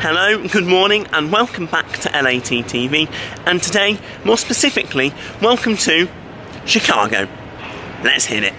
Hello, good morning and welcome back to Lattv TV, and today, more specifically, welcome to Chicago. Let's hit it.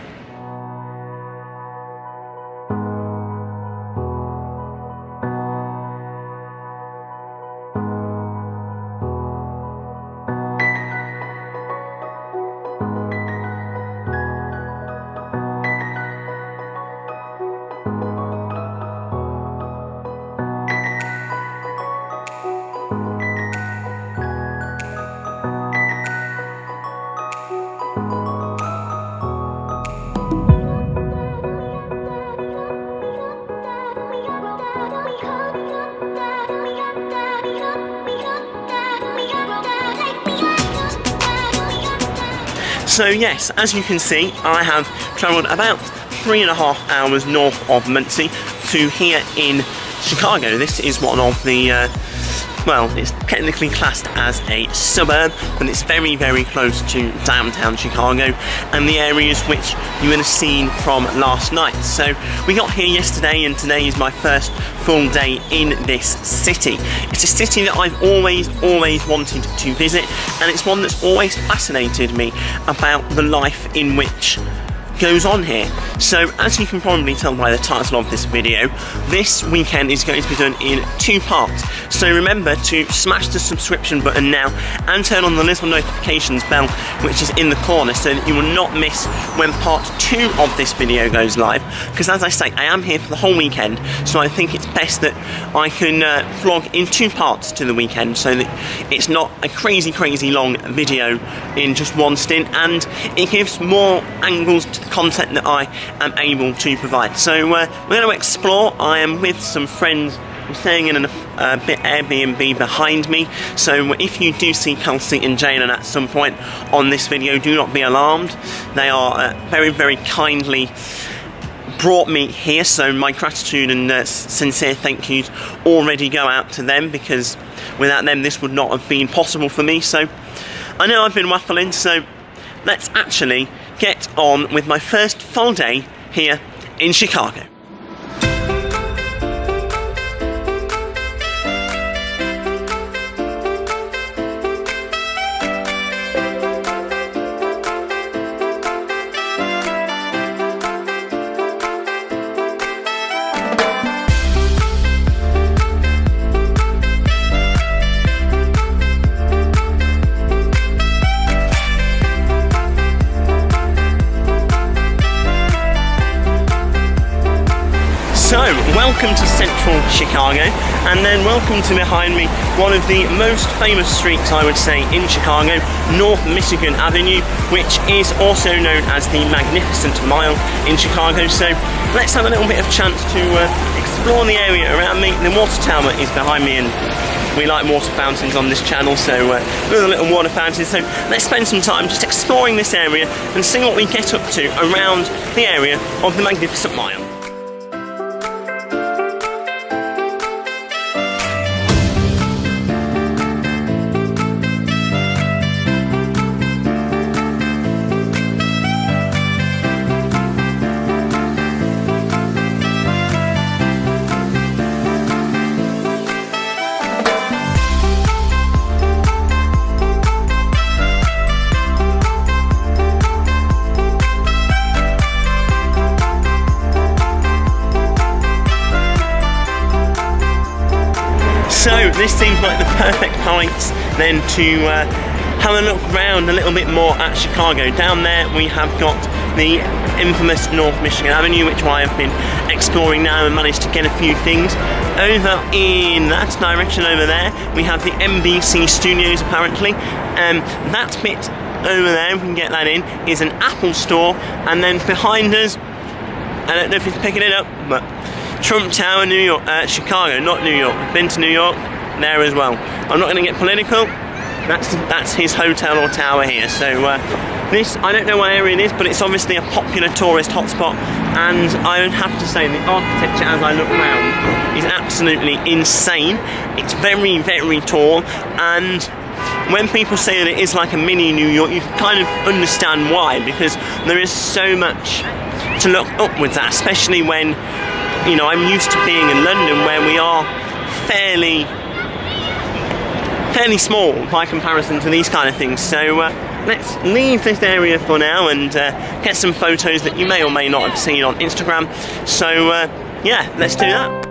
So yes, as you can see, I have travelled about 3.5 hours north of Muncie to here in Chicago. This is one of the, well, it's technically classed as a suburb, but it's very, very close to downtown Chicago and the areas which you would have seen from last night. So we got here yesterday and today is my first full day in this city. It's a city that I've always wanted to visit, and it's one that's always fascinated me about the life in which goes on here. So as you can probably tell by the title of this video, this weekend is going to be done in 2 parts. So remember to smash the subscription button now and turn on the little notifications bell which is in the corner so that you will not miss when part 2 of this video goes live, because as I say, I am here for the whole weekend, so I think it's best that I can vlog in 2 parts to the weekend so that it's not a crazy long video in just one stint, and it gives more angles to the content that I am able to provide. So we're going to explore. I am with some friends. I'm staying in a bit Airbnb behind me, so if you do see Kelsey and Jalen at some point on this video, do not be alarmed. They are very kindly brought me here, so my gratitude and sincere thank yous already go out to them, because without them this would not have been possible for me. So I know I've been waffling, so let's actually get on with my first full day here in Chicago. So, welcome to central Chicago, and then welcome to behind me one of the most famous streets, I would say, in Chicago, North Michigan Avenue, which is also known as the Magnificent Mile in Chicago. So let's have a little bit of chance to explore the area around me. The water tower is behind me, and we like water fountains on this channel, so with a little water fountain. So let's spend some time just exploring this area and see what we get up to around the area of the Magnificent Mile. So this seems like the perfect point then to have a look around a little bit more at Chicago. Down there we have got the infamous North Michigan Avenue, which I have been exploring now and managed to get a few things. Over in that direction over there we have the NBC studios apparently. That bit over there, if we can get that in, is an Apple store, and then behind us, I don't know if it's picking it up, but Trump Tower, New York, Chicago, not New York. I've been to New York, there as well. I'm not going to get political. That's his hotel or tower here. So this, I don't know what area it is, but it's obviously a popular tourist hotspot. And I would have to say the architecture as I look around is absolutely insane. It's very, very tall, and when people say that it is like a mini New York, you can kind of understand why, because there is so much to look up with that, especially when, you know, I'm used to being in London where we are fairly small by comparison to these kind of things. So let's leave this area for now and get some photos that you may or may not have seen on Instagram. So yeah, let's do that.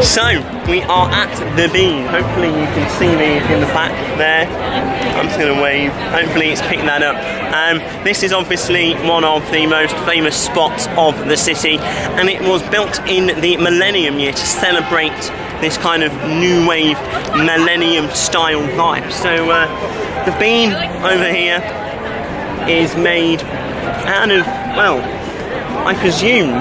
So, we are at the Bean. Hopefully you can see me in the back there. I'm just going to wave. Hopefully it's picking that up. This is obviously one of the most famous spots of the city, and it was built in the millennium year to celebrate this kind of new wave millennium style vibe. So the Bean over here is made out of, well, I presume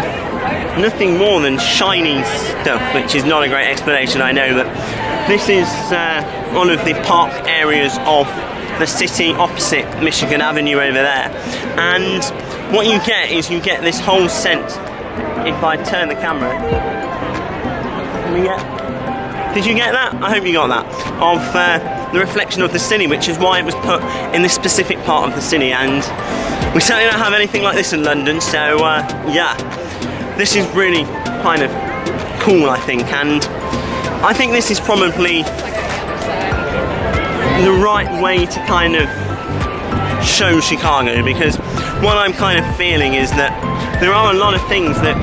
nothing more than shiny stuff, which is not a great explanation, I know, but this is one of the park areas of the city opposite Michigan Avenue over there. And what you get is you get this whole sense, if I turn the camera, did you get that? I hope you got that, of the reflection of the city, which is why it was put in this specific part of the city, and we certainly don't have anything like this in London, so yeah. This is really kind of cool, I think, and I think this is probably the right way to kind of show Chicago, because what I'm kind of feeling is that there are a lot of things that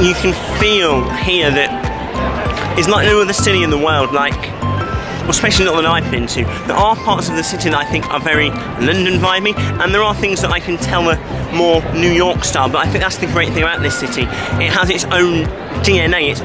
you can feel here that is like no other city in the world, like, especially not that I've been to. There are parts of the city that I think are very London vibey, and there are things that I can tell are more New York style, but I think that's the great thing about this city. It has its own DNA, its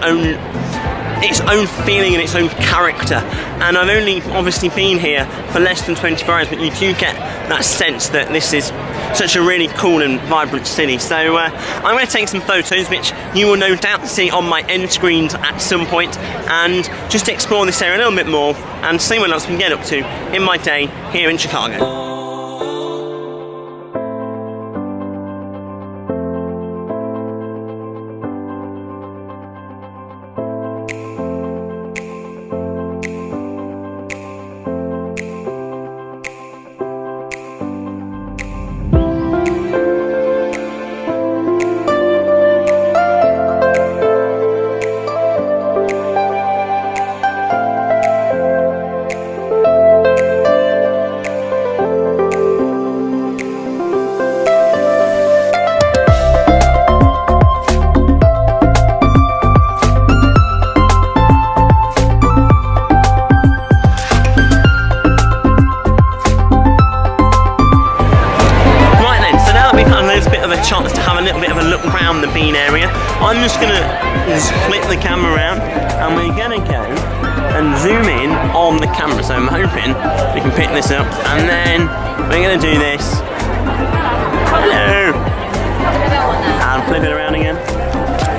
own feeling and its own character, and I've only obviously been here for less than 24 hours, but you do get that sense that this is such a really cool and vibrant city. So I'm going to take some photos, which you will no doubt see on my end screens at some point, and just explore this area a little bit more and see what else we can get up to in my day here in Chicago. Chance to have a little bit of a look around the Bean area. I'm just going to flip the camera around and we're going to go and zoom in on the camera, so I'm hoping we can pick this up, and then we're going to do this. Hello! And flip it around again.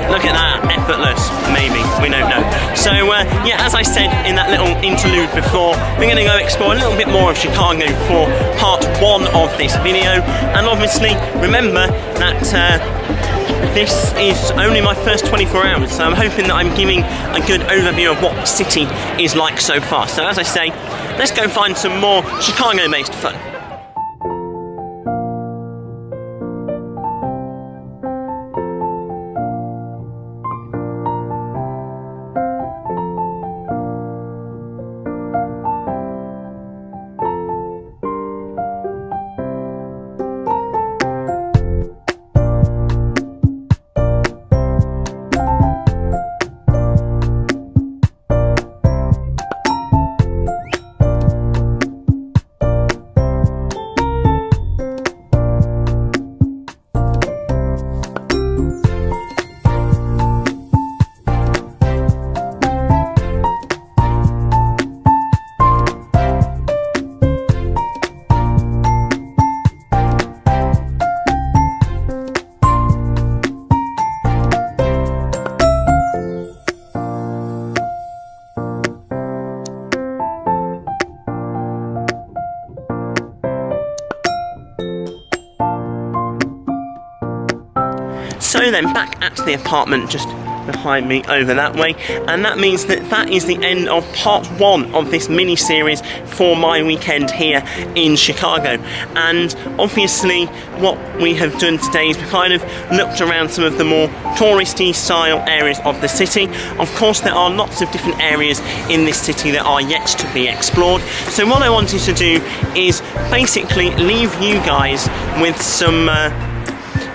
Look at that, effortless, maybe, we don't know. So yeah, as I said in that little interlude before, we're going to go explore a little bit more of Chicago for part 1 of this video, and obviously remember that this is only my first 24 hours, so I'm hoping that I'm giving a good overview of what the city is like so far. So as I say, let's go find some more Chicago-based fun. So then back at the apartment just behind me over that way, and that means that that is the end of part 1 of this mini series for my weekend here in Chicago. And obviously what we have done today is we kind of looked around some of the more touristy style areas of the city. Of course there are lots of different areas in this city that are yet to be explored, so what I wanted to do is basically leave you guys with some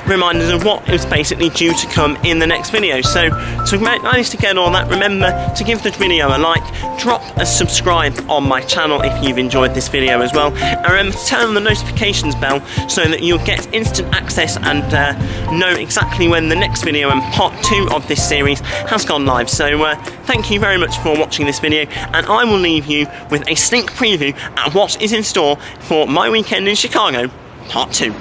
reminders of what is basically due to come in the next video. So to manage to get all that, remember to give the video a like, drop a subscribe on my channel if you've enjoyed this video as well, and remember to turn on the notifications bell so that you'll get instant access and know exactly when the next video and part 2 of this series has gone live. So thank you very much for watching this video, and I will leave you with a sneak preview at what is in store for my weekend in Chicago, part 2.